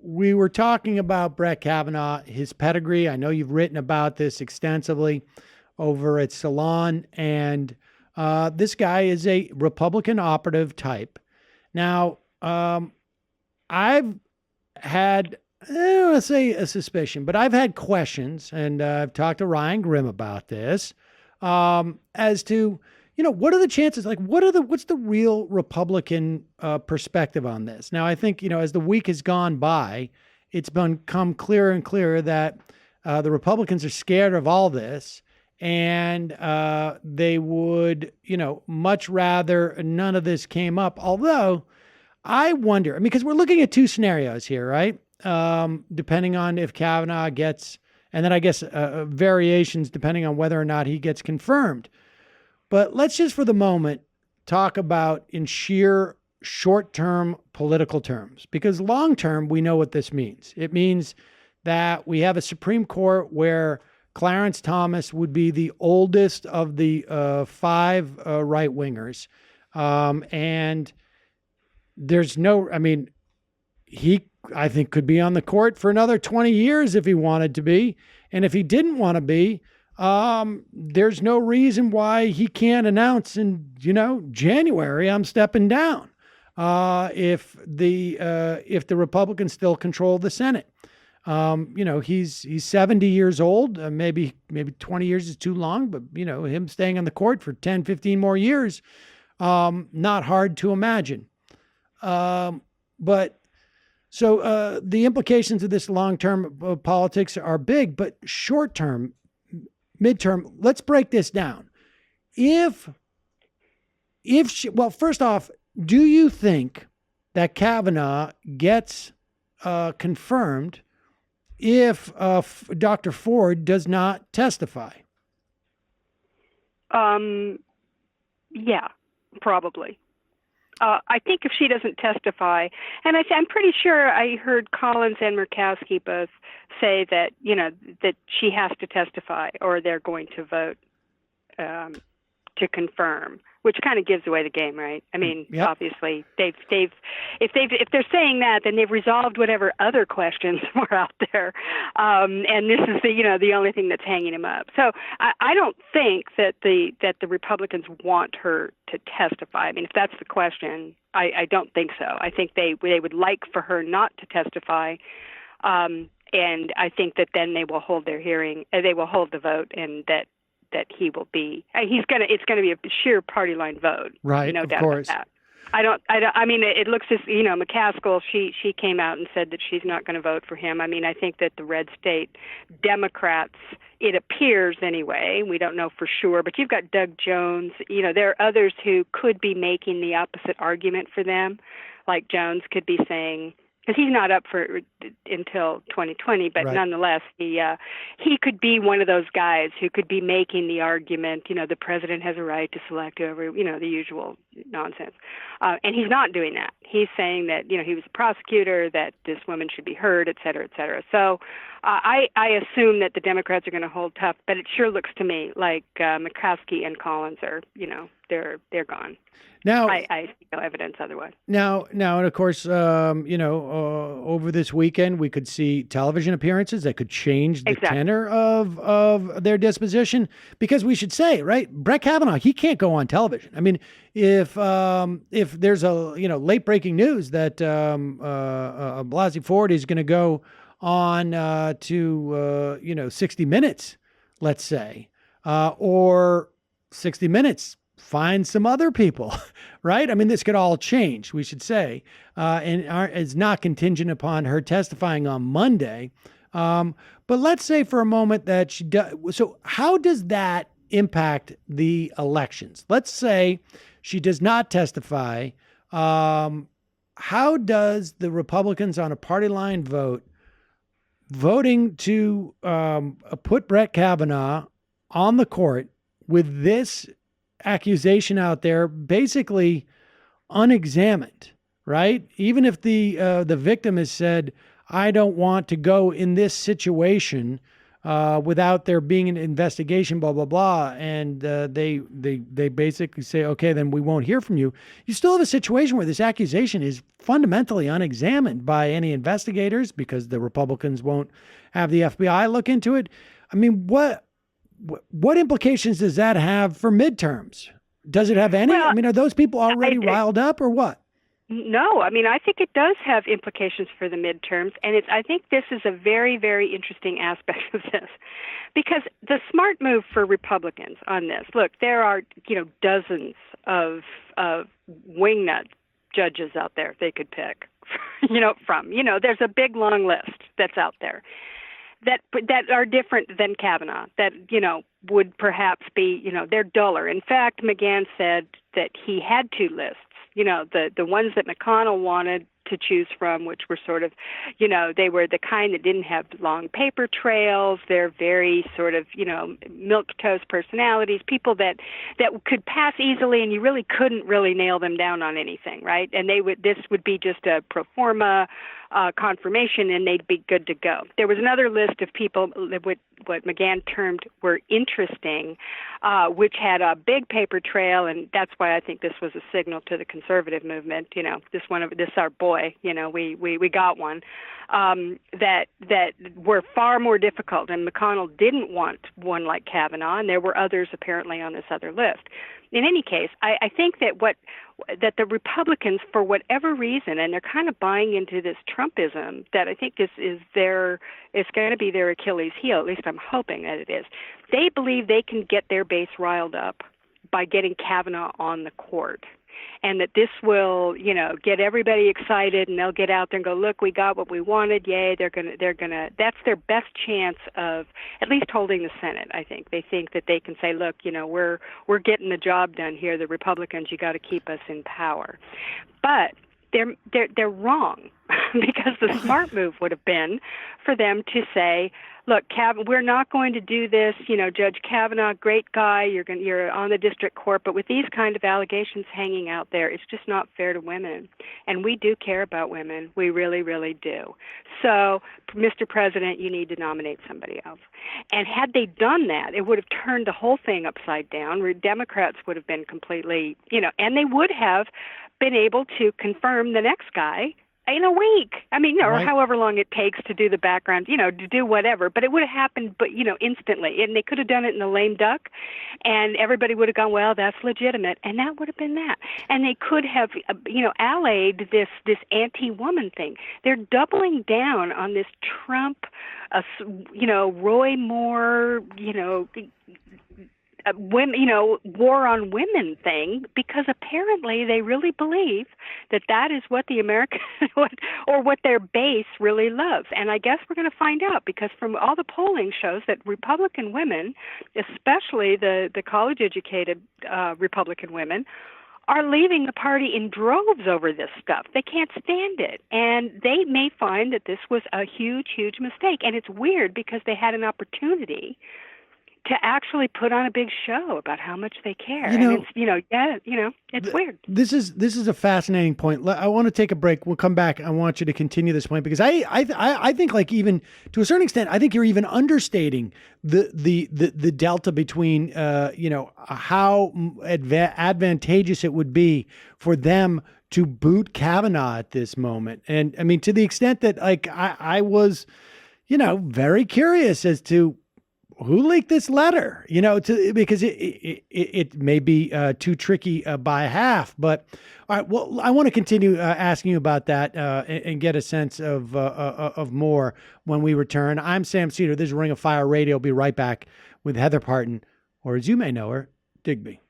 we were talking about Brett Kavanaugh, his pedigree. I know you've written about this extensively over at Salon, and this guy is a Republican operative type. Now, I've had, I don't want to say a suspicion, but I've had questions, and I've talked to Ryan Grimm about this, as to, what are the chances? Like, what's the real Republican perspective on this? Now, I think, as the week has gone by, it's become clearer and clearer that the Republicans are scared of all this, and they would, much rather none of this came up. Although I wonder, because we're looking at two scenarios here, right? Depending on if Kavanaugh gets, and then I guess variations depending on whether or not he gets confirmed. But let's just for the moment talk about in sheer short-term political terms, because long-term, we know what this means. It means that we have a Supreme Court where Clarence Thomas would be the oldest of the five right-wingers. And there's he, I think, could be on the court for another 20 years if he wanted to be. And if he didn't want to be, there's no reason why he can't announce in, January, I'm stepping down. If the Republicans still control the Senate. He's 70 years old. Maybe 20 years is too long, but him staying on the court for 10, 15 more years, not hard to imagine. But so the implications of this long-term politics are big, but short-term, midterm, let's break this down. First off, do you think that Kavanaugh gets confirmed if Dr. Ford does not testify? Yeah, probably. I think if she doesn't testify, and I'm pretty sure I heard Collins and Murkowski both say that, that she has to testify or they're going to vote to confirm, which kind of gives away the game, right? Yep. Obviously if they're saying that, then they've resolved whatever other questions were out there. And this is the only thing that's hanging him up. So I don't think that the Republicans want her to testify. If that's the question, I don't think so. I think they would like for her not to testify. And I think that then they will hold their hearing, they will hold the vote, and that he will be, it's going to be a sheer party line vote. Right. No of doubt course. about that. It looks as, McCaskill, she came out and said that she's not going to vote for him. I think that the red state Democrats, it appears anyway, we don't know for sure, but you've got Doug Jones, there are others who could be making the opposite argument for them. Like Jones could be saying, because he's not up for until 2020, but right. Nonetheless, he could be one of those guys who could be making the argument, the president has a right to select whoever, the usual nonsense. And he's not doing that. He's saying that, he was a prosecutor, that this woman should be heard, et cetera, et cetera. So I assume that the Democrats are going to hold tough, but it sure looks to me like McCaskey and Collins are, they're gone. Now, I see no evidence otherwise. Now, and of course, over this weekend, we could see television appearances that could change the tenor of their disposition. Because we should say, right, Brett Kavanaugh, he can't go on television. If there's a late breaking news that Blasey Ford is going to go on to 60 Minutes, let's say, or 60 Minutes. Find some other people, right? This could all change, we should say, and is not contingent upon her testifying on Monday. But let's say for a moment that she does. So how does that impact the elections? Let's say she does not testify. How does the Republicans on a party line voting to put Brett Kavanaugh on the court with this accusation out there, basically unexamined, right? Even if the victim has said, I don't want to go in this situation, without there being an investigation, blah, blah, blah. And they basically say, okay, then we won't hear from you. You still have a situation where this accusation is fundamentally unexamined by any investigators because the Republicans won't have the FBI look into it. I mean, what implications does that have for midterms? Does it have any? Well, I mean, are those people already riled up or what? No, I mean, I think it does have implications for the midterms, and I think this is a very, very interesting aspect of this, because the smart move for Republicans on this, look, there are, dozens of wingnut judges out there they could pick, from, there's a big long list that's out there that are different than Kavanaugh, that, would perhaps be, they're duller. In fact, McGahn said that he had two lists. The ones that McConnell wanted to choose from, which were sort of, they were the kind that didn't have long paper trails. They're very sort of, milquetoast personalities, people that could pass easily, and you really couldn't really nail them down on anything, right? And this would be just a pro forma confirmation, and they'd be good to go. There was another list of people, what McGahn termed were interesting, which had a big paper trail, and that's why I think this was a signal to the conservative movement. This our boy. We got one that were far more difficult, and McConnell didn't want one like Kavanaugh, and there were others apparently on this other list. In any case, I think that the Republicans, for whatever reason, and they're kind of buying into this Trumpism that I think is going to be their Achilles heel. At least I'm hoping that it is. They believe they can get their base riled up by getting Kavanaugh on the court, and that this will, get everybody excited, and they'll get out there and go, look, we got what we wanted. Yay! They're gonna. That's their best chance of at least holding the Senate. I think they think that they can say, look, we're getting the job done here. The Republicans, you got to keep us in power, but they're wrong because the smart move would have been for them to say, look, we're not going to do this. Judge Kavanaugh, great guy. You're on the district court, but with these kind of allegations hanging out there, it's just not fair to women. And we do care about women. We really, really do. So, Mr. President, you need to nominate somebody else. And had they done that, it would have turned the whole thing upside down. Democrats would have been completely, and they would have been able to confirm the next guy in a week. I mean, or Right. however long it takes to do the background, to do whatever. But it would have happened, instantly. And they could have done it in the lame duck, and everybody would have gone, well, that's legitimate. And that would have been that. And they could have, allayed this anti-woman thing. They're doubling down on this Trump, Roy Moore, women, war on women thing, because apparently they really believe that is what the American or what their base really loves. And I guess we're going to find out, because from all the polling shows that Republican women, especially the college-educated Republican women, are leaving the party in droves over this stuff. They can't stand it. And they may find that this was a huge, huge mistake. And it's weird because they had an opportunity to actually put on a big show about how much they care. And it's, it's weird. This is a fascinating point. I want to take a break. We'll come back. I want you to continue this point, because I think, like, even to a certain extent, I think you're even understating the delta between how advantageous it would be for them to boot Kavanaugh at this moment. And I mean, to the extent that, like, I was, very curious as to who leaked this letter, because it may be too tricky by half. But all right, well, I want to continue asking you about that and get a sense of more when we return. I'm Sam Seder. This is Ring of Fire Radio. I'll be right back with Heather Parton, or as you may know her, Digby.